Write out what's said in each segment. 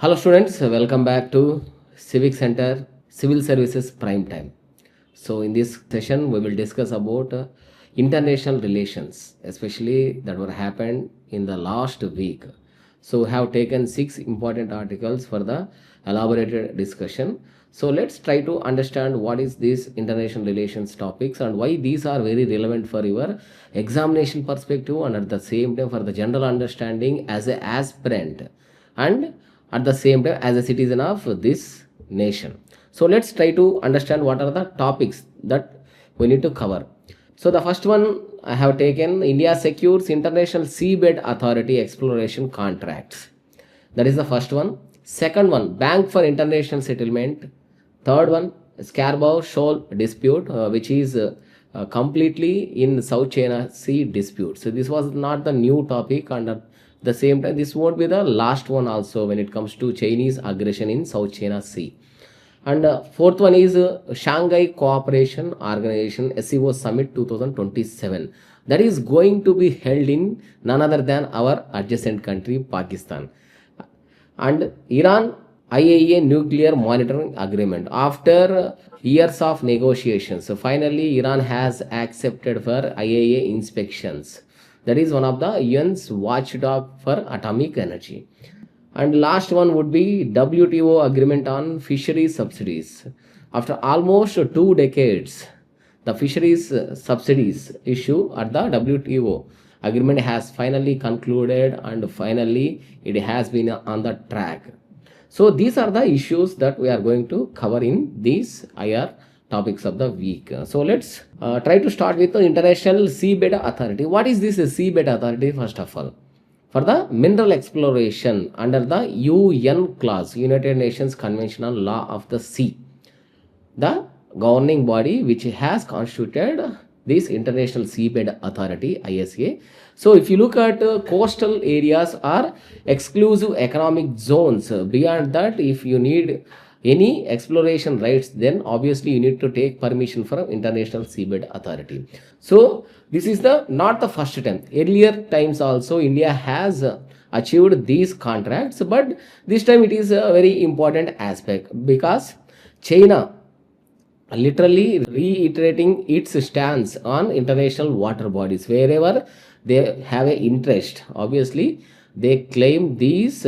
Hello students, welcome back to CivicCentre Civil Services Prime Time. So in this session we will discuss about international relations, especially that were happened in the last week. So we have taken 6 important articles for the elaborated discussion. So let's try to understand what is this international relations topics and why these are very relevant for your examination perspective and at the same time for the general understanding as an aspirant and at the same time as a citizen of this nation. So let's try to understand what are the topics that we need to cover. So the first one I have taken, India secures International Seabed Authority exploration contracts. That is the first one. Second one, Bank for International Settlement. Third one, Scarborough Shoal Dispute, which is completely in South China Sea dispute. So this was not the new topic, and at the same time this won't be the last one also when it comes to Chinese aggression in South China Sea. And fourth one is Shanghai Cooperation Organization SCO Summit 2027. That is going to be held in none other than our adjacent country Pakistan. And Iran IAEA Nuclear Monitoring Agreement. After years of negotiations, so finally Iran has accepted for IAEA inspections. That is one of the UN's watchdog for atomic energy. And last one would be WTO Agreement on Fisheries Subsidies. After almost 2 decades, the Fisheries Subsidies issue at the WTO agreement has finally concluded and finally it has been on the track. So these are the issues that we are going to cover in these IR topics of the week. So let's try to start with the International Seabed Authority. What is this Seabed Authority first of all? For the mineral exploration under the UN clause, United Nations Convention on Law of the Sea, the governing body which has constituted this International Seabed Authority, ISA. So if you look at coastal areas or exclusive economic zones, beyond that if you need any exploration rights, then obviously you need to take permission from International Seabed Authority. So this is not the first time. Earlier times also India has achieved these contracts, but this time it is a very important aspect because China literally reiterating its stance on international water bodies. Wherever they have an interest, obviously they claim these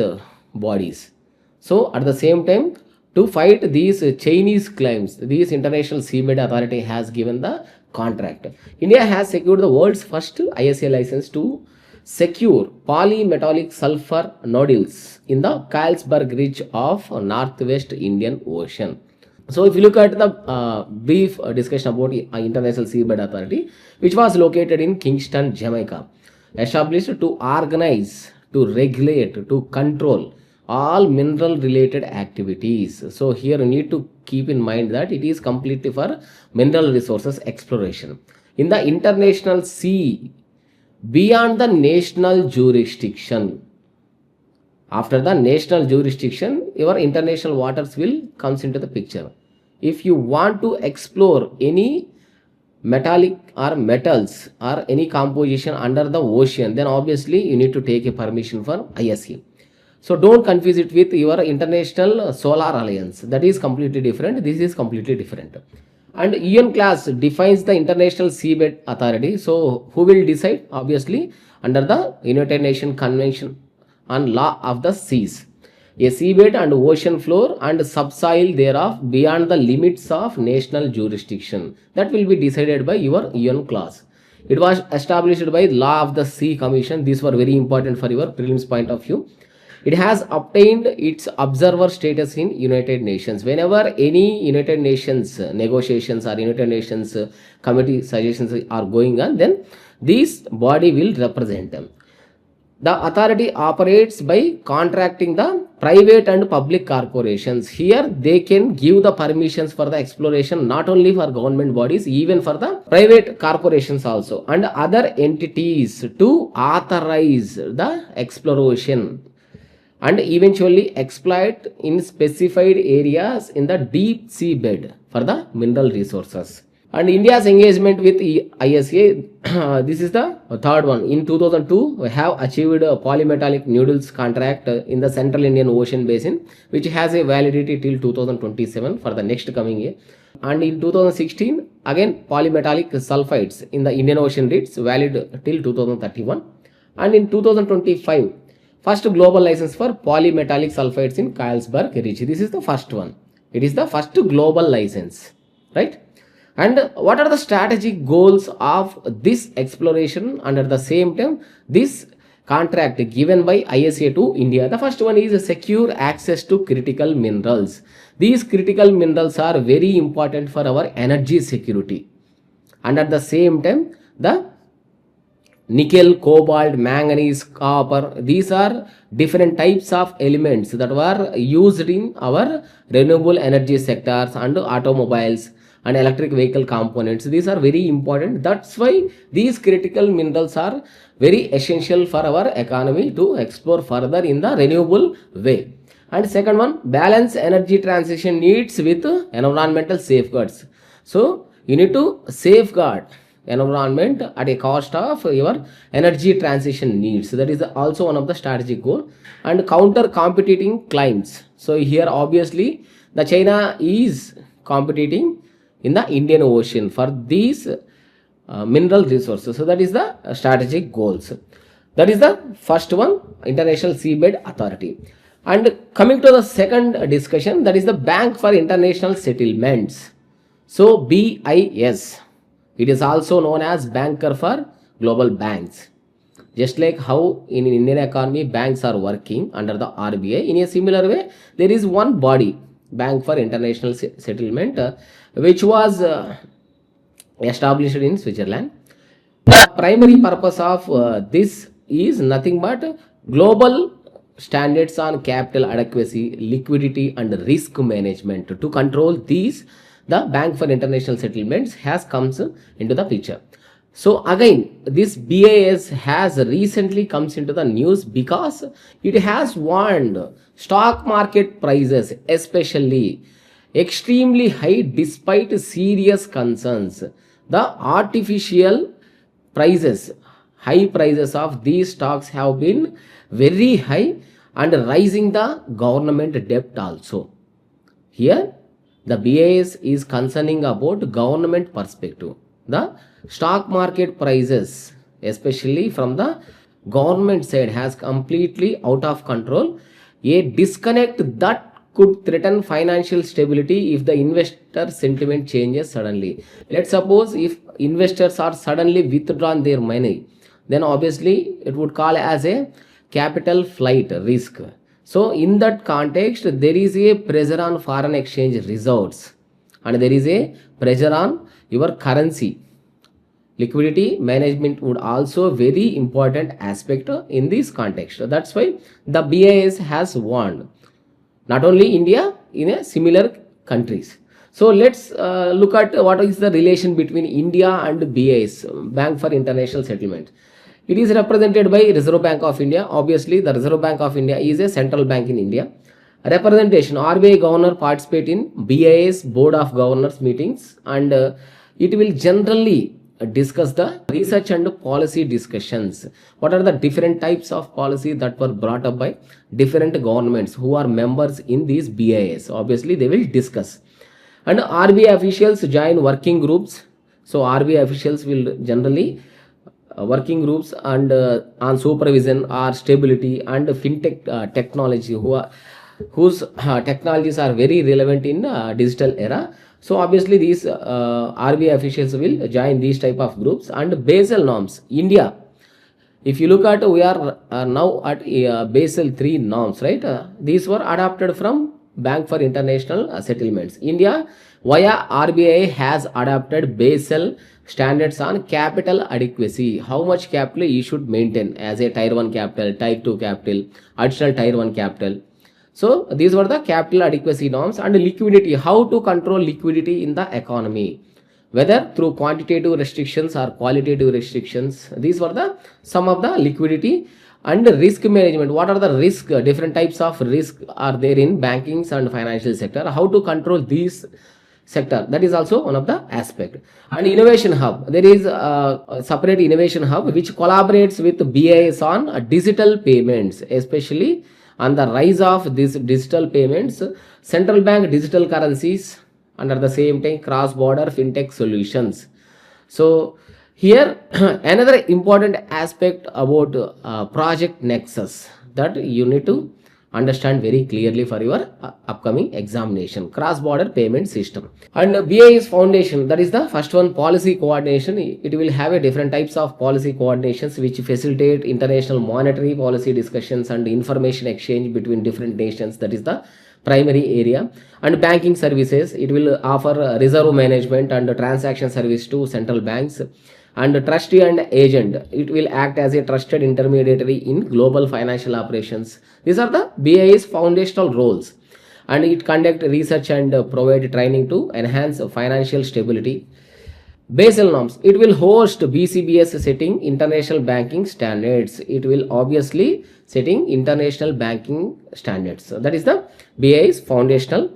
bodies. So at the same time, to fight these Chinese claims, this International Seabed Authority has given the contract. India has secured the world's first ISA license to secure polymetallic sulfur nodules in the Carlsberg Ridge of Northwest Indian Ocean. So if you look at the brief discussion about International Seabed Authority, which was located in Kingston, Jamaica, established to organize, to regulate, to control all mineral related activities. So here you need to keep in mind that it is completely for mineral resources exploration in the international sea beyond the national jurisdiction. After the national jurisdiction, your international waters will comes into the picture. If you want to explore any metallic or metals or any composition under the ocean, then obviously you need to take a permission for ISA. So don't confuse it with your International Solar Alliance. That is completely different. This is completely different. And UN class defines the International Seabed Authority. So who will decide? Obviously under the United Nations Convention on Law of the Seas. A seabed and ocean floor and subsoil thereof beyond the limits of national jurisdiction. That will be decided by your UN class. It was established by Law of the Sea Commission. These were very important for your prelims point of view. It has obtained its observer status in United Nations. Whenever any United Nations negotiations or United Nations committee suggestions are going on, then this body will represent them. The authority operates by contracting the private and public corporations. Here they can give the permissions for the exploration not only for government bodies, even for the private corporations also and other entities to authorize the exploration and eventually exploit in specified areas in the deep sea bed for the mineral resources. And India's engagement with ISA, this is the third one. In 2002, we have achieved a polymetallic noodles contract in the Central Indian Ocean Basin, which has a validity till 2027 for the next coming year. And in 2016, again polymetallic sulfides in the Indian Ocean reads valid till 2031. And in 2025, first global license for polymetallic sulfides in Carlsberg Ridge. This is the first one. It is the first global license, right? And what are the strategic goals of this exploration under the same time this contract given by ISA to India? The first one is secure access to critical minerals. These critical minerals are very important for our energy security. And at the same time, the nickel, cobalt, manganese, copper, these are different types of elements that were used in our renewable energy sectors and automobiles and electric vehicle components. These are very important. That's why these critical minerals are very essential for our economy to explore further in the renewable way. And second one, balance energy transition needs with environmental safeguards. So you need to safeguard environment at a cost of your energy transition needs. That is also one of the strategic goal. And counter competing claims. So here obviously the China is competing in the Indian Ocean for these mineral resources. So that is the strategic goals. That is the first one, International Seabed Authority. And coming to the second discussion, that is the Bank for International Settlements. So BIS, it is also known as Banker for Global Banks. Just like how in Indian economy banks are working under the RBI, in a similar way there is one body, Bank for International Settlement, which was established in Switzerland. The primary purpose of this is nothing but global standards on capital adequacy, liquidity and risk management. To control these, the Bank for International Settlements has comes into the picture. So again, this BIS has recently comes into the news because it has warned stock market prices especially extremely high despite serious concerns. The artificial prices, high prices of these stocks have been very high and rising the government debt also. Here the BIS is concerning about government perspective. The stock market prices, especially from the government side, has completely out of control. A disconnect that could threaten financial stability if the investor sentiment changes suddenly. Let's suppose if investors are suddenly withdrawn their money, then obviously it would call as a capital flight risk. So in that context, there is a pressure on foreign exchange reserves and there is a pressure on your currency. Liquidity management would also very important aspect in this context. That's why the BIS has warned not only India, in a similar countries. So let's look at what is the relation between India and BIS, Bank for International Settlement. It is represented by Reserve Bank of India. Obviously, the Reserve Bank of India is a central bank in India. Representation, RBI governor participate in BIS Board of Governors meetings and it will generally discuss the research and policy discussions. What are the different types of policy that were brought up by different governments who are members in these BIS? Obviously, they will discuss. And RBI officials join working groups. So RBI officials will generally working groups and on supervision or stability and fintech technology whose technologies are very relevant in digital era. So obviously these RBI officials will join these type of groups. And Basel norms, India, if you look at, we are now at Basel III norms, right? These were adopted from Bank for International Settlements. India via RBI has adopted Basel standards on capital adequacy. How much capital you should maintain as a tier 1 capital, type 2 capital, additional tier 1 capital. So these were the capital adequacy norms. And liquidity, how to control liquidity in the economy, whether through quantitative restrictions or qualitative restrictions. These were the some of the liquidity. And risk management, what are the risk, different types of risk are there in banking and financial sector, how to control these sector. That is also one of the aspect. And innovation hub, there is a separate innovation hub which collaborates with BIS on digital payments, especially on the rise of these digital payments, central bank digital currencies, under the same time cross border fintech solutions. So here another important aspect about project nexus that you need to understand very clearly for your upcoming examination: cross border payment system. And BIS foundation, that is the first one, policy coordination. It will have a different types of policy coordinations which facilitate international monetary policy discussions and information exchange between different nations. That is the primary area. And banking services, it will offer reserve management and transaction service to central banks. And trustee and agent, it will act as a trusted intermediary in global financial operations. These are the BIS foundational roles. And it conduct research and provide training to enhance financial stability. Basel norms, it will host BCBS setting international banking standards. It will obviously setting international banking standards. So that is the BIS foundational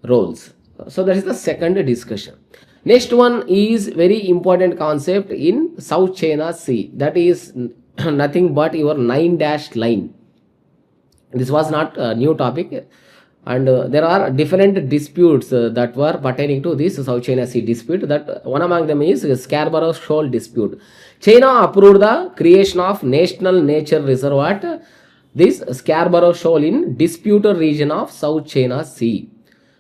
roles. So that is the second discussion. Next one is very important concept in South China Sea. That is nothing but your 9-dash line. This was not a new topic. And there are different disputes that were pertaining to this South China Sea dispute. That one among them is Scarborough Shoal Dispute. China approved the creation of National Nature Reserve at this Scarborough Shoal in disputed region of South China Sea.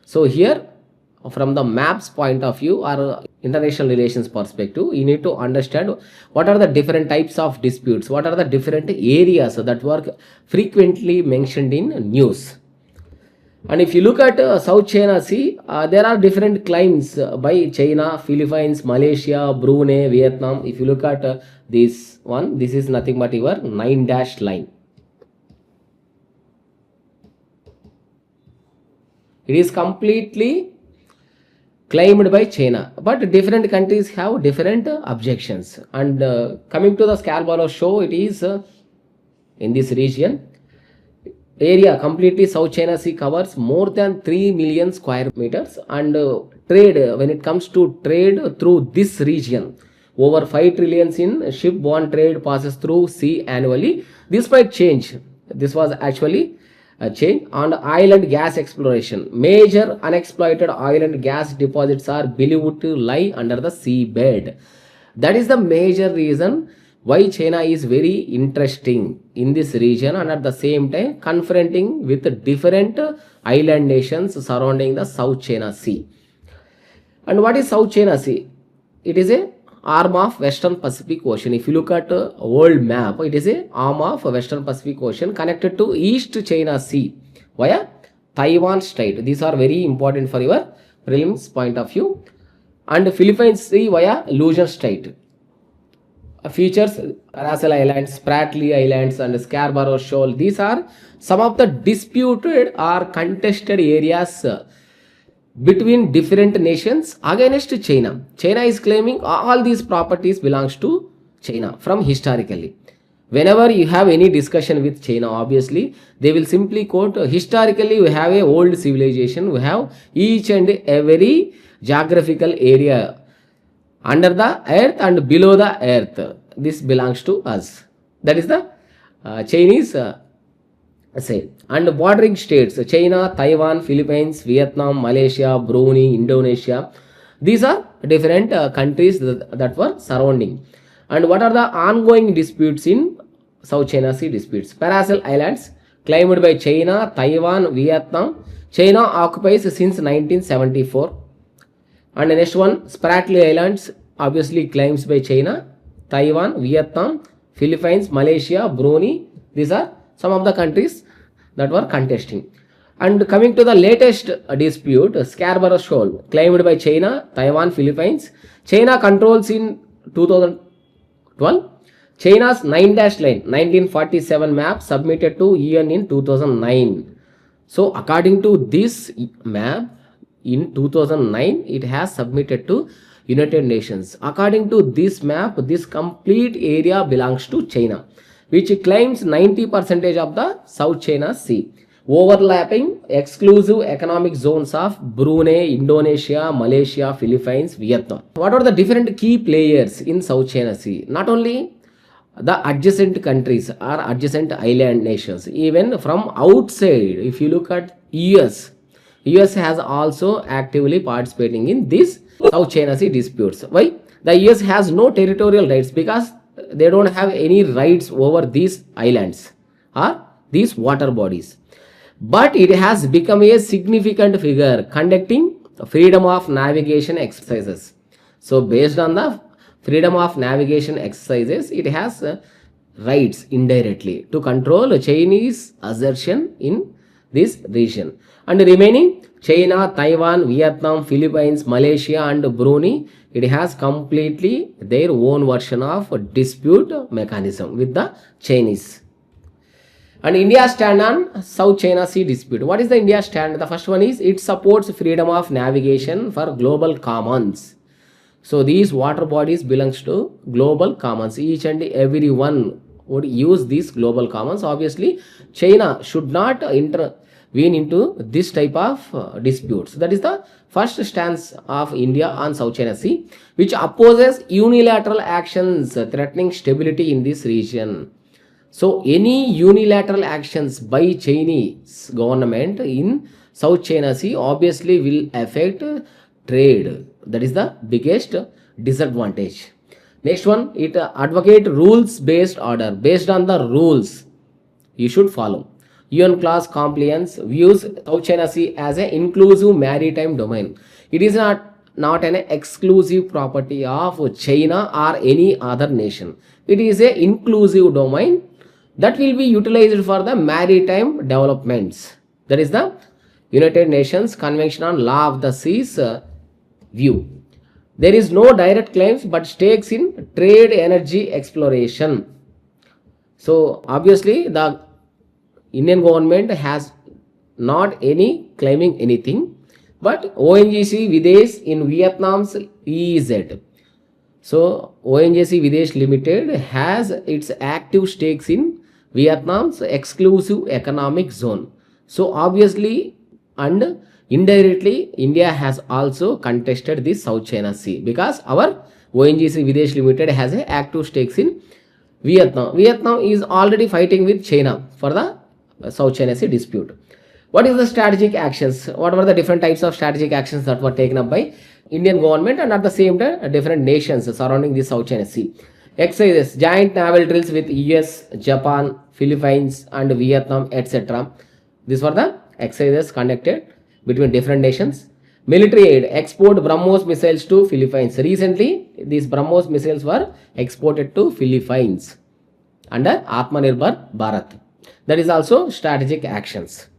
So here, from the maps point of view or international relations perspective, you need to understand what are the different types of disputes, what are the different areas that were frequently mentioned in news. And if you look at South China Sea, there are different claims by China, Philippines, Malaysia, Brunei, Vietnam. If you look at this one, this is nothing but your 9-dash line. It is completely claimed by China, but different countries have different objections. And coming to the Scarborough Shoal, it is in this region. Area completely South China Sea covers more than 3 million square meters, and trade, when it comes to trade through this region, over 5 trillion in shipborne trade passes through sea annually. Despite change, this was actually a change. On oil and gas exploration, major unexploited oil and gas deposits are believed to lie under the seabed. That is the major reason why China is very interesting in this region, and at the same time confronting with different island nations surrounding the South China Sea. And what is South China Sea? It is a arm of Western Pacific Ocean. If you look at a world map, it is a arm of Western Pacific Ocean connected to East China Sea via Taiwan Strait. These are very important for your prelims point of view. And Philippines Sea via Luzon Strait. Features Paracel Islands, Spratly Islands and Scarborough Shoal. These are some of the disputed or contested areas between different nations against China. China is claiming all these properties belongs to China from historically. Whenever you have any discussion with China, obviously they will simply quote, historically we have a old civilization, we have each and every geographical area under the earth and below the earth. This belongs to us. That is the Chinese say. And bordering states, China, Taiwan, Philippines, Vietnam, Malaysia, Brunei, Indonesia. These are different countries that were surrounding. And what are the ongoing disputes in South China Sea disputes? Paracel Islands, claimed by China, Taiwan, Vietnam. China occupies since 1974. And the next one, Spratly Islands, obviously claims by China, Taiwan, Vietnam, Philippines, Malaysia, Brunei. These are some of the countries that were contesting. And coming to the latest dispute, Scarborough Shoal, claimed by China, Taiwan, Philippines. China controls in 2012. China's 9-dash line, 1947 map submitted to UN in 2009. So according to this map, in 2009, it has submitted to United Nations. According to this map, this complete area belongs to China, which claims 90% of the South China Sea. overlapping exclusive economic zones of Brunei, Indonesia, Malaysia, Philippines, Vietnam. What are the different key players in South China Sea? Not only the adjacent countries or adjacent island nations, even from outside, if you look at US has also actively participating in this South China Sea disputes. Why? The US has no territorial rights because they don't have any rights over these islands or these water bodies. But it has become a significant figure conducting freedom of navigation exercises. So based on the freedom of navigation exercises, it has rights indirectly to control Chinese assertion in this region. And remaining China, Taiwan, Vietnam, Philippines, Malaysia and Brunei, it has completely their own version of dispute mechanism with the Chinese. And India stand on South China Sea dispute. What is the India stand? The first one is it supports freedom of navigation for global commons. So these water bodies belongs to global commons. Each and every one would use these global commons. Obviously, China should not intervene into this type of disputes. That is the first stance of India on South China Sea, which opposes unilateral actions threatening stability in this region. So any unilateral actions by Chinese government in South China Sea obviously will affect trade. That is the biggest disadvantage. Next one, it advocate rules based order. Based on the rules you should follow. UN clause compliance views South China Sea as an inclusive maritime domain. It is not an exclusive property of China or any other nation. It is an inclusive domain that will be utilized for the maritime developments. That is the United Nations Convention on Law of the Seas view. There is no direct claims but stakes in trade, energy, exploration. So obviously the Indian government has not any claiming anything, but ONGC Videsh in Vietnam's EEZ. So ONGC Videsh Limited has its active stakes in Vietnam's exclusive economic zone. So obviously and indirectly India has also contested this South China Sea because our ONGC Videsh Limited has an active stakes in Vietnam. Vietnam is already fighting with China for the South China Sea dispute. What is the strategic actions? What were the different types of strategic actions that were taken up by Indian government and at the same time different nations surrounding the South China Sea? Exercises, joint naval drills with US, Japan, Philippines and Vietnam, etc. These were the exercises conducted between different nations. Military aid, export BrahMos missiles to Philippines. Recently, these BrahMos missiles were exported to Philippines under Atmanirbhar Bharat. That is also strategic actions.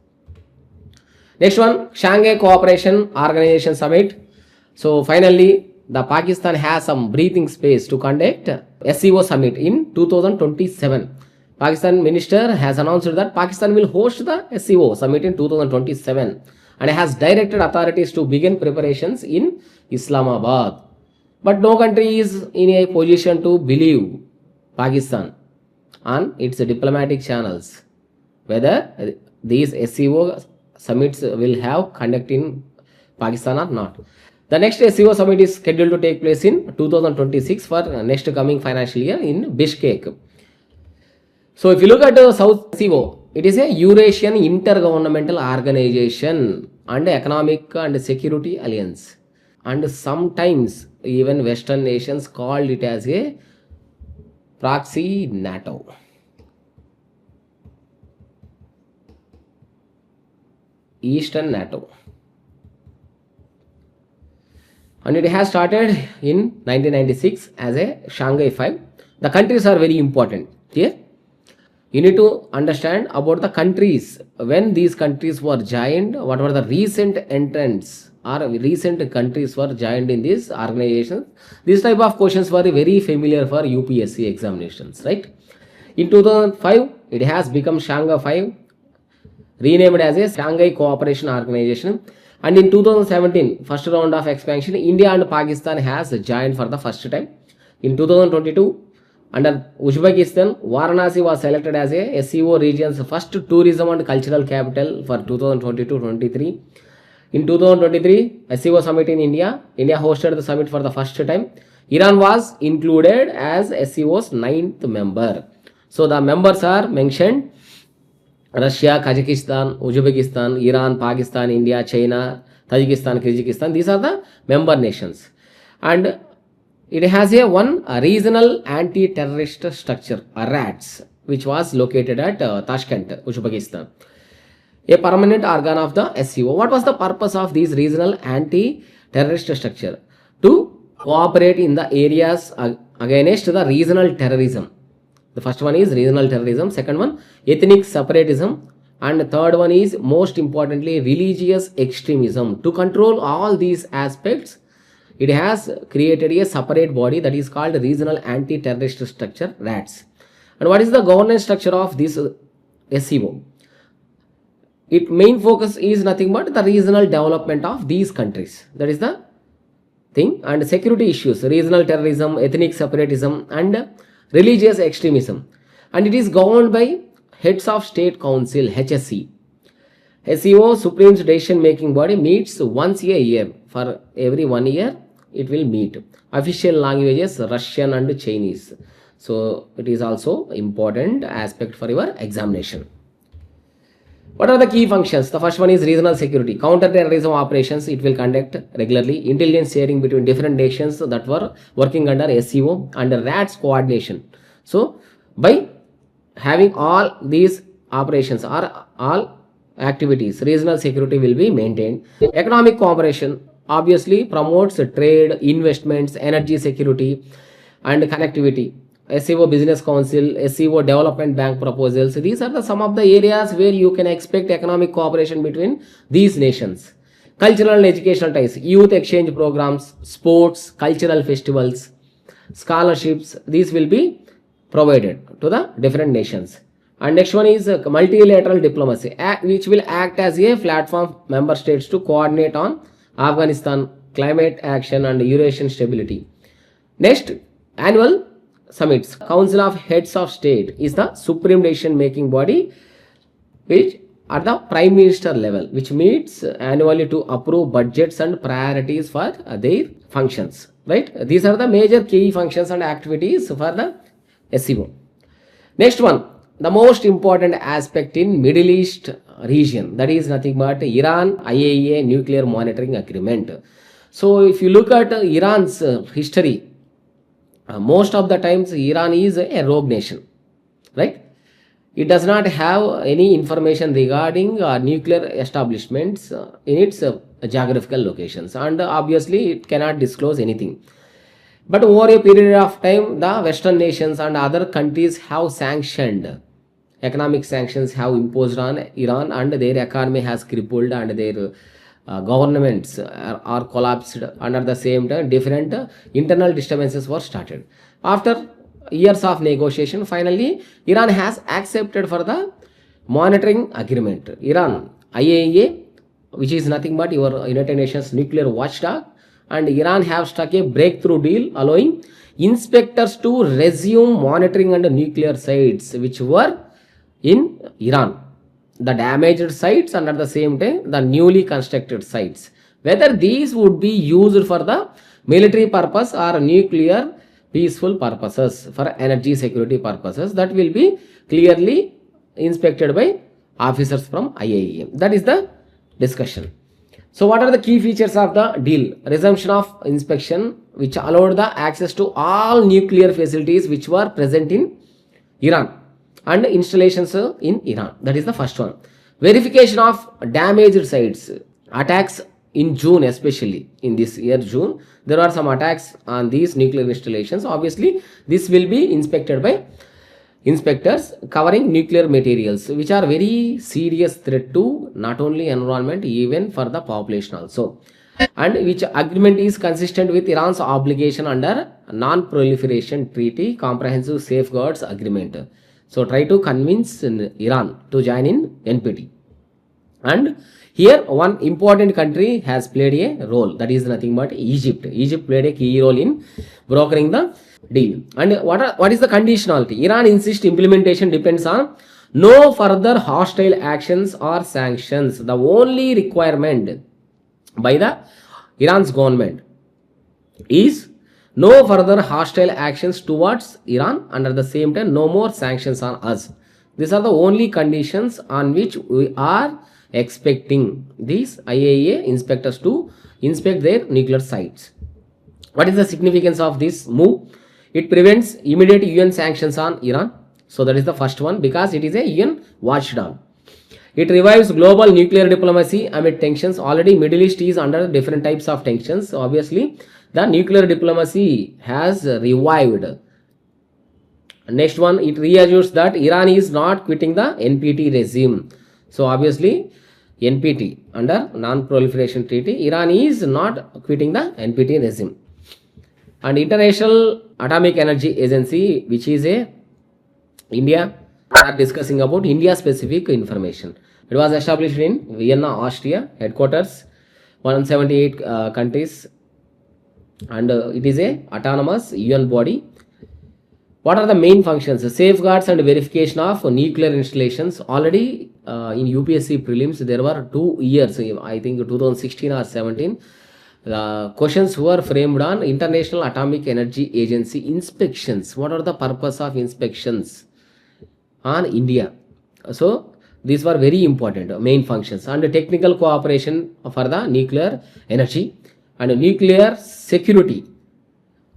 Next one, Shanghai Cooperation Organization Summit. So finally, the Pakistan has some breathing space to conduct SCO Summit in 2027. Pakistan minister has announced that Pakistan will host the SCO Summit in 2027 and has directed authorities to begin preparations in Islamabad. But no country is in a position to believe Pakistan on its diplomatic channels whether these SCO summits will have conduct in Pakistan or not. The next SCO summit is scheduled to take place in 2026 for next coming financial year in Bishkek. So if you look at the South SCO, it is a Eurasian Intergovernmental Organization and Economic and Security Alliance. And sometimes even Western nations called it as a proxy NATO. Eastern NATO. And it has started in 1996 as a Shanghai 5. The countries are very important here. You need to understand about the countries. When these countries were joined, what were the recent entrants or recent countries were joined in this organization. These type of questions were very familiar for UPSC examinations, right? In 2005, it has become Shanghai 5, renamed as a Shanghai Cooperation Organization. And in 2017, first round of expansion, India and Pakistan has joined for the first time. In 2022, Under Uzbekistan, Varanasi was selected as a SCO region's first tourism and cultural capital for 2022-23. In 2023, SCO summit in India, India hosted the summit for the first time. Iran was included as SCO's 9th member. So the members are mentioned: Russia, Kazakhstan, Uzbekistan, Iran, Pakistan, India, China, Tajikistan, Kyrgyzstan. These are the member nations. And it has a regional anti-terrorist structure, RATS, which was located at Tashkent, Uzbekistan, a permanent organ of the SCO. What was the purpose of this regional anti-terrorist structure? To cooperate in the areas against the regional terrorism. The first one is regional terrorism, second one ethnic separatism, and the third one is, most importantly, religious extremism. To control all these aspects, it has created a separate body that is called regional anti-terrorist structure, RATS. And what is the governance structure of this SCO? Its main focus is nothing but the regional development of these countries. That is the thing. And security issues, regional terrorism, ethnic separatism, and religious extremism. And it is governed by Heads of State Council, HSC. SCO, Supreme's decision making body, meets once a year. For every 1 year, it will meet. Official languages, Russian and Chinese. So it is also important aspect for your examination. What are the key functions? The first one is regional security. Counter-terrorism operations it will conduct regularly. Intelligence sharing between different nations that were working under SCO and RATS coordination. So by having all these operations or all activities, regional security will be maintained. Economic cooperation obviously promotes trade, investments, energy security, and connectivity. SCO Business Council, SCO Development Bank proposals. These are some of the areas where you can expect economic cooperation between these nations. Cultural and educational ties, youth exchange programs, sports, cultural festivals, scholarships. These will be provided to the different nations. And next one is multilateral diplomacy, which will act as a platform member states to coordinate on Afghanistan, climate action, and Eurasian stability. Next, annual summits. Council of Heads of State is the supreme decision making body which at the Prime Minister level, which meets annually to approve budgets and priorities for their functions. Right? These are the major key functions and activities for the SCO. Next one, the most important aspect in Middle East region, that is nothing but Iran IAEA Nuclear Monitoring Agreement. So if you look at Iran's history, most of the times Iran is a rogue nation, right? It does not have any information regarding nuclear establishments in its geographical locations, and obviously it cannot disclose anything. But over a period of time, the Western nations and other countries have sanctioned, economic sanctions have imposed on Iran, and their economy has crippled and their governments are collapsed. Under the same time, different internal disturbances were started. After years of negotiation, finally Iran has accepted for the monitoring agreement. Iran IAEA, which is nothing but your United Nations nuclear watchdog, and Iran have struck a breakthrough deal allowing inspectors to resume monitoring under nuclear sites which were in Iran, the damaged sites, and at the same time the newly constructed sites. Whether these would be used for the military purpose or nuclear peaceful purposes, for energy security purposes, that will be clearly inspected by officers from IAEA. That is the discussion. So what are the key features of the deal? Resumption of inspection, which allowed the access to all nuclear facilities which were present in Iran and installations in Iran. That is the first one. Verification of damaged sites. Attacks in June, especially in this year June, there are some attacks on these nuclear installations. Obviously this will be inspected by inspectors covering nuclear materials, which are very serious threat to not only environment, even for the population also, and which agreement is consistent with Iran's obligation under non-proliferation treaty comprehensive safeguards agreement. So try to convince Iran to join in NPT. And here one important country has played a role, that is nothing but Egypt. Egypt played a key role in brokering the deal. And what is the conditionality? Iran insists implementation depends on no further hostile actions or sanctions. The only requirement by the Iran's government is no further hostile actions towards Iran, and at the same time no more sanctions on us. These are the only conditions on which we are expecting these IAEA inspectors to inspect their nuclear sites. What is the significance of this move? It prevents immediate UN sanctions on Iran. So that is the first one, because it is a UN watchdog. It revives global nuclear diplomacy amid tensions. Already Middle East is under different types of tensions. So obviously the nuclear diplomacy has revived. Next one, it reassures that Iran is not quitting the NPT regime. So obviously NPT, under non-proliferation treaty, Iran is not quitting the NPT regime. And International Atomic Energy Agency, which is a India, we are discussing about India specific information. It was established in Vienna, Austria, headquarters, 178 countries, and it is a autonomous UN body. What are the main functions? Safeguards and verification of nuclear installations. Already in UPSC Prelims there were 2 years, I think 2016 or 17. Questions were framed on International Atomic Energy Agency inspections. What are the purpose of inspections on India? So these were very important main functions. And technical cooperation for the nuclear energy and nuclear security.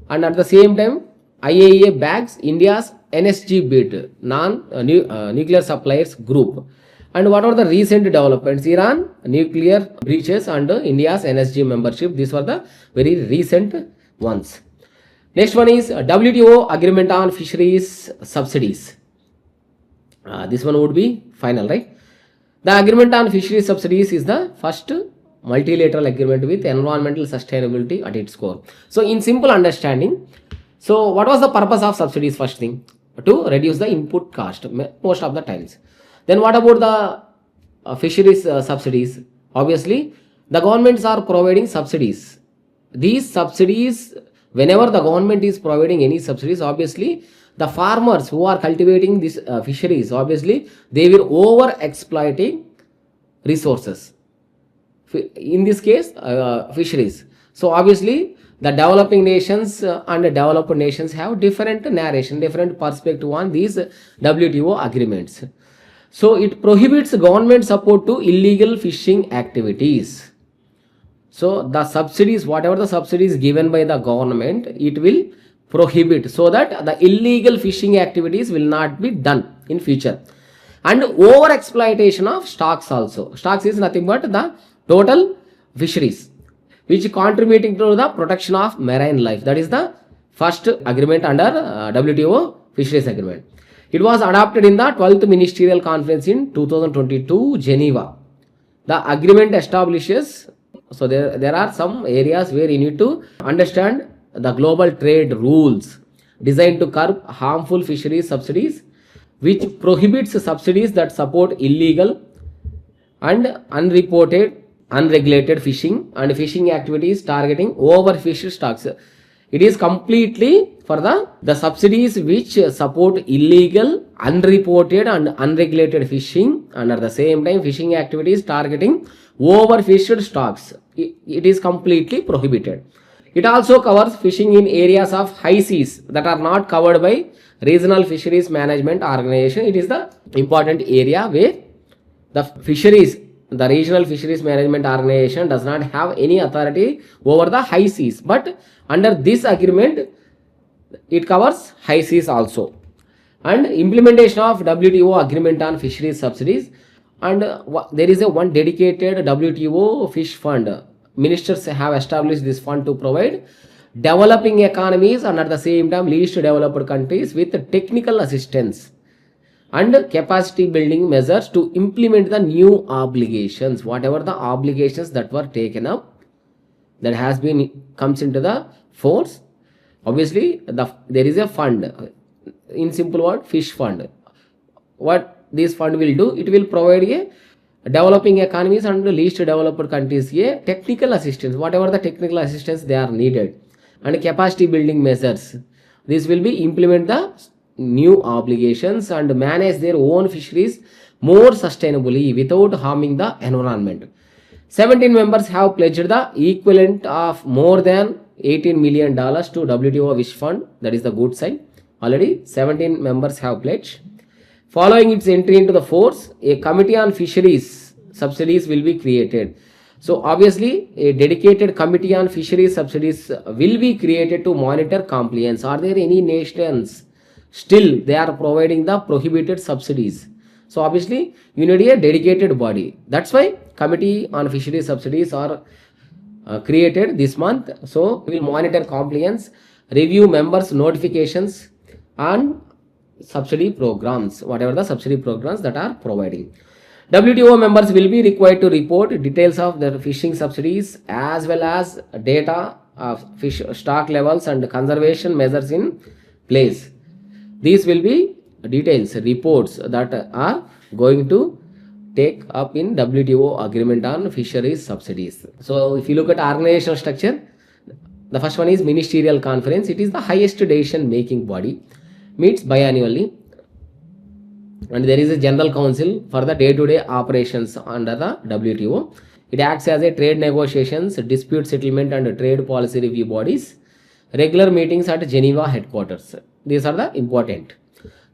And at the same time IAEA backs India's NSG bid, non-nuclear suppliers group. And what are the recent developments? Iran nuclear breaches and India's NSG membership. These were the very recent ones. Next one is WTO Agreement on Fisheries Subsidies. This one would be final, right? The Agreement on Fisheries Subsidies is the first multilateral agreement with environmental sustainability at its core. So in simple understanding, so what was the purpose of subsidies? First thing, to reduce the input cost most of the times. Then what about the fisheries subsidies? Obviously, the governments are providing subsidies. These subsidies, whenever the government is providing any subsidies, obviously the farmers who are cultivating these fisheries, obviously they will over exploiting resources. In this case, fisheries. So obviously the developing nations and the developed nations have different narration, different perspective on these WTO agreements. So it prohibits government support to illegal fishing activities. So the subsidies, whatever the subsidies given by the government, it will prohibit, so that the illegal fishing activities will not be done in future. And over exploitation of stocks also. Stocks is nothing but the total fisheries, which contributing to the protection of marine life. That is the first agreement under WTO Fisheries Agreement. It was adopted in the 12th Ministerial Conference in 2022, Geneva. The agreement establishes, so there are some areas where you need to understand the global trade rules designed to curb harmful fisheries subsidies, which prohibits subsidies that support illegal and unregulated fishing and fishing activities targeting overfished stocks. It is completely for the subsidies which support illegal, unreported and unregulated fishing, and at the same time fishing activities targeting overfished stocks. It is completely prohibited. It also covers fishing in areas of high seas that are not covered by Regional Fisheries Management Organization. It is the important area where the fisheries, the Regional Fisheries Management Organization does not have any authority over the high seas, but under this agreement it covers high seas also. And implementation of WTO Agreement on Fisheries Subsidies, and there is one dedicated WTO Fish Fund. Ministers have established this fund to provide developing economies and at the same time least developed countries with technical assistance and capacity building measures to implement the new obligations. Whatever the obligations that were taken up, that has been comes into the force. Obviously there is a fund, in simple word, fish fund. What this fund will do, it will provide a developing economies and least developed countries a technical assistance, whatever the technical assistance they are needed, and capacity building measures. This will be implement the new obligations and manage their own fisheries more sustainably without harming the environment. 17 members have pledged the equivalent of more than $18 million to WTO Wish Fund. That is the good side. Already 17 members have pledged. Following its entry into the force, a committee on fisheries subsidies will be created. So obviously, a dedicated committee on fisheries subsidies will be created to monitor compliance. Are there any nations still they are providing the prohibited subsidies? So obviously, you need a dedicated body. That's why committee on fisheries subsidies are created this month. So we will monitor compliance, review members' notifications, and subsidy programs, whatever the subsidy programs that are providing. WTO members will be required to report details of their fishing subsidies as well as data of fish stock levels and conservation measures in place. These will be details, reports that are going to take up in WTO agreement on fisheries subsidies. So if you look at organizational structure, the first one is ministerial conference. It is the highest decision making body, meets biannually, and there is a general council for the day-to-day operations under the WTO. It acts as a trade negotiations, dispute settlement and trade policy review bodies. Regular meetings at Geneva headquarters. These are the important.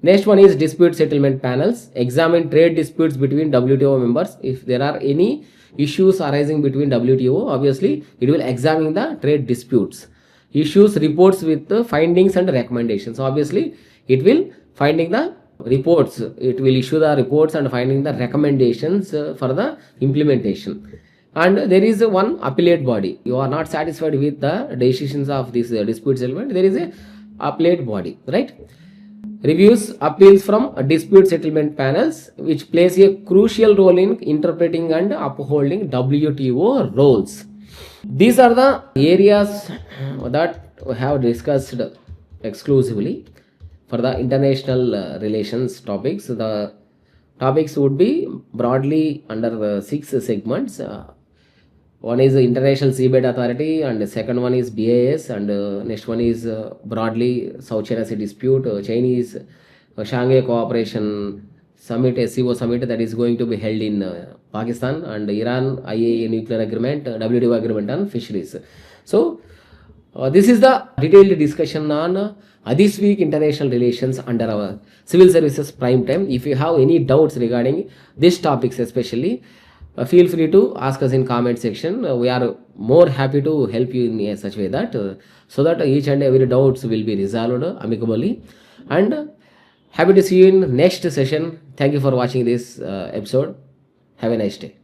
Next one is dispute settlement panels. Examine trade disputes between WTO members. If there are any issues arising between WTO, obviously it will examine the trade disputes. Issues reports with the findings and recommendations. Obviously it will finding the reports. It will issue the reports and finding the recommendations for the implementation. And there is one appellate body. You are not satisfied with the decisions of this dispute settlement. There is a appellate body, right? Reviews appeals from dispute settlement panels, which plays a crucial role in interpreting and upholding WTO rules. These are the areas that we have discussed exclusively for the international relations topics. The topics would be broadly under the 6 segments. One is the International Seabed Authority, and the second one is BAS, and next one is broadly South China Sea Dispute, Chinese Shanghai Cooperation Summit, SCO Summit, that is going to be held in Pakistan, and Iran IAEA Nuclear Agreement, WTO Agreement on Fisheries. So this is the detailed discussion on this week international relations under our civil services prime time. If you have any doubts regarding these topics especially, feel free to ask us in comment section. We are more happy to help you in such way that so that each and every doubts will be resolved amicably. And happy to see you in next session. Thank you for watching this episode. Have a nice day.